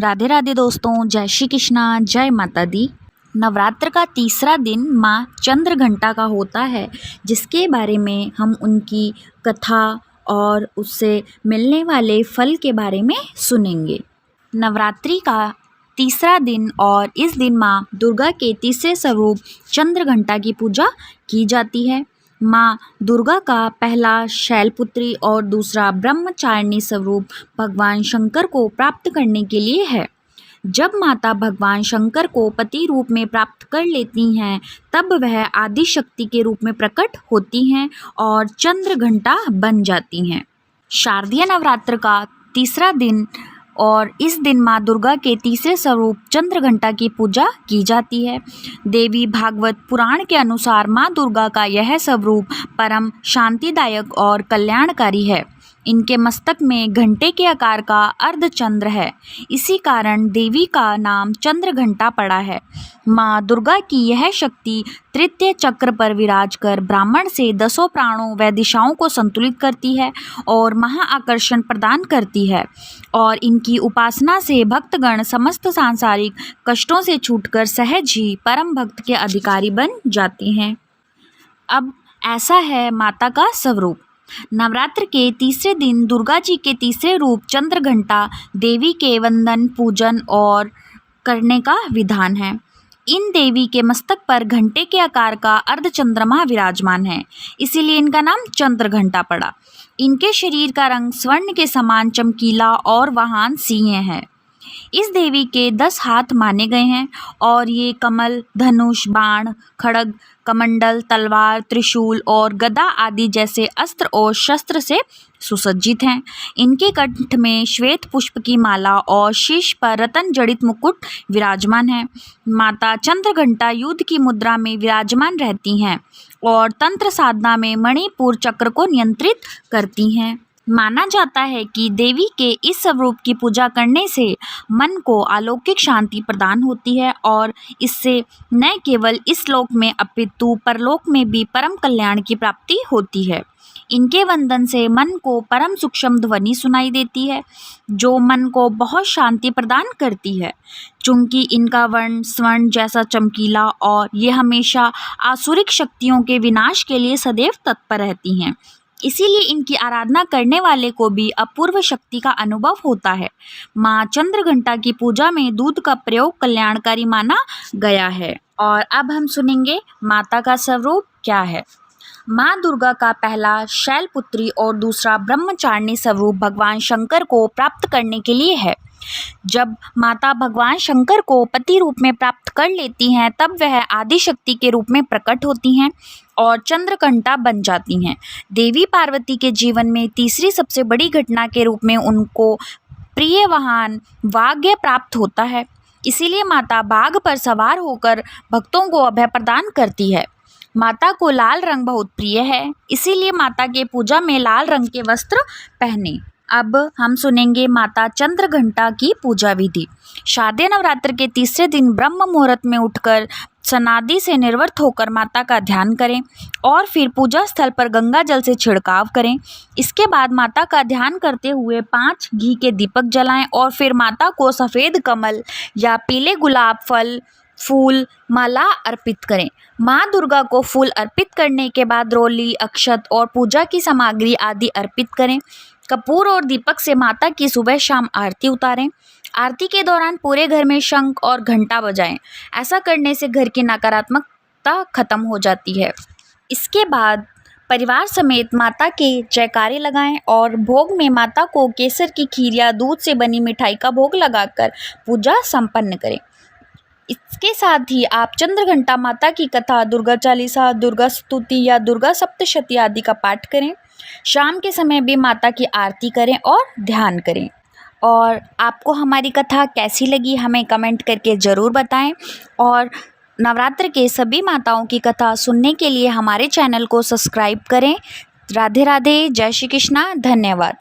राधे राधे दोस्तों, जय श्री कृष्णा, जय माता दी। नवरात्र का तीसरा दिन माँ चंद्रघंटा का होता है, जिसके बारे में हम उनकी कथा और उससे मिलने वाले फल के बारे में सुनेंगे। नवरात्रि का तीसरा दिन और इस दिन माँ दुर्गा के तीसरे स्वरूप चंद्रघंटा की पूजा की जाती है। माँ दुर्गा का पहला शैलपुत्री और दूसरा ब्रह्मचारिणी स्वरूप भगवान शंकर को प्राप्त करने के लिए है। जब माता भगवान शंकर को पति रूप में प्राप्त कर लेती हैं, तब वह आदि शक्ति के रूप में प्रकट होती हैं और चंद्रघंटा बन जाती हैं। शारदीय नवरात्र का तीसरा दिन और इस दिन माँ दुर्गा के तीसरे स्वरूप चंद्रघंटा की पूजा की जाती है। देवी भागवत पुराण के अनुसार माँ दुर्गा का यह स्वरूप परम शांतिदायक और कल्याणकारी है। इनके मस्तक में घंटे के आकार का अर्धचंद्र है, इसी कारण देवी का नाम चंद्रघंटा पड़ा है। माँ दुर्गा की यह शक्ति तृतीय चक्र पर विराज कर ब्राह्मण से 10 प्राणों व दिशाओं को संतुलित करती है और महाआकर्षण प्रदान करती है, और इनकी उपासना से भक्तगण समस्त सांसारिक कष्टों से छूटकर सहज ही परम भक्त के अधिकारी बन जाते हैं। अब ऐसा है माता का स्वरूप। नवरात्र के तीसरे दिन दुर्गा जी के तीसरे रूप चंद्रघंटा देवी के वंदन, पूजन और करने का विधान है। इन देवी के मस्तक पर घंटे के आकार का अर्धचंद्रमा विराजमान है, इसीलिए इनका नाम चंद्रघंटा पड़ा। इनके शरीर का रंग स्वर्ण के समान चमकीला और वाहन सिंह है। इस देवी के 10 हाथ माने गए हैं और ये कमल, धनुष, बाण, खड्ग, कमंडल, तलवार, त्रिशूल और गदा आदि जैसे अस्त्र और शस्त्र से सुसज्जित हैं। इनके कंठ में श्वेत पुष्प की माला और शीश पर रतन जड़ित मुकुट विराजमान है। माता चंद्रघंटा युद्ध की मुद्रा में विराजमान रहती हैं और तंत्र साधना में मणिपुर चक्र को नियंत्रित करती हैं। माना जाता है कि देवी के इस स्वरूप की पूजा करने से मन को अलौकिक शांति प्रदान होती है और इससे न केवल इस लोक में अपितु परलोक में भी परम कल्याण की प्राप्ति होती है। इनके वंदन से मन को परम सूक्ष्म ध्वनि सुनाई देती है, जो मन को बहुत शांति प्रदान करती है। चूंकि इनका वर्ण स्वर्ण जैसा चमकीला और ये हमेशा आसुरिक शक्तियों के विनाश के लिए सदैव तत्पर रहती हैं, इसीलिए इनकी आराधना करने वाले को भी अपूर्व शक्ति का अनुभव होता है। माँ चंद्रघंटा की पूजा में दूध का प्रयोग कल्याणकारी माना गया है। और अब हम सुनेंगे माता का स्वरूप क्या है। माँ दुर्गा का पहला शैलपुत्री और दूसरा ब्रह्मचारिणी स्वरूप भगवान शंकर को प्राप्त करने के लिए है। जब माता भगवान शंकर को पति रूप में प्राप्त कर लेती हैं, तब वह आदि शक्ति के रूप में प्रकट होती हैं और चंद्रघंटा बन जाती हैं। देवी पार्वती के जीवन में तीसरी सबसे बड़ी घटना के रूप में उनको प्रिय वाहन वाग्य प्राप्त होता है, इसीलिए माता बाघ पर सवार होकर भक्तों को अभय प्रदान करती है। माता को लाल रंग बहुत प्रिय है, इसीलिए माता के पूजा में लाल रंग के वस्त्र पहने। अब हम सुनेंगे माता चंद्रघंटा की पूजा विधि। शारदीय नवरात्र के तीसरे दिन ब्रह्म मुहूर्त में उठकर स्नादि से निर्वृत्त होकर माता का ध्यान करें और फिर पूजा स्थल पर गंगा जल से छिड़काव करें। इसके बाद माता का ध्यान करते हुए 5 घी के दीपक जलाएं और फिर माता को सफ़ेद कमल या पीले गुलाब फल, फूल, माला अर्पित करें। माँ दुर्गा को फूल अर्पित करने के बाद रोली, अक्षत और पूजा की सामग्री आदि अर्पित करें। कपूर और दीपक से माता की सुबह शाम आरती उतारें। आरती के दौरान पूरे घर में शंख और घंटा बजाएं। ऐसा करने से घर की नकारात्मकता खत्म हो जाती है। इसके बाद परिवार समेत माता के जयकारे लगाएं और भोग में माता को केसर की खीर या दूध से बनी मिठाई का भोग लगाकर पूजा संपन्न करें। इसके साथ ही आप चंद्रघंटा माता की कथा, दुर्गा चालीसा, दुर्गा स्तुति या दुर्गा सप्तशती आदि का पाठ करें। शाम के समय भी माता की आरती करें और ध्यान करें। और आपको हमारी कथा कैसी लगी हमें कमेंट करके ज़रूर बताएं, और नवरात्र के सभी माताओं की कथा सुनने के लिए हमारे चैनल को सब्सक्राइब करें। राधे राधे, जय श्री कृष्णा, धन्यवाद।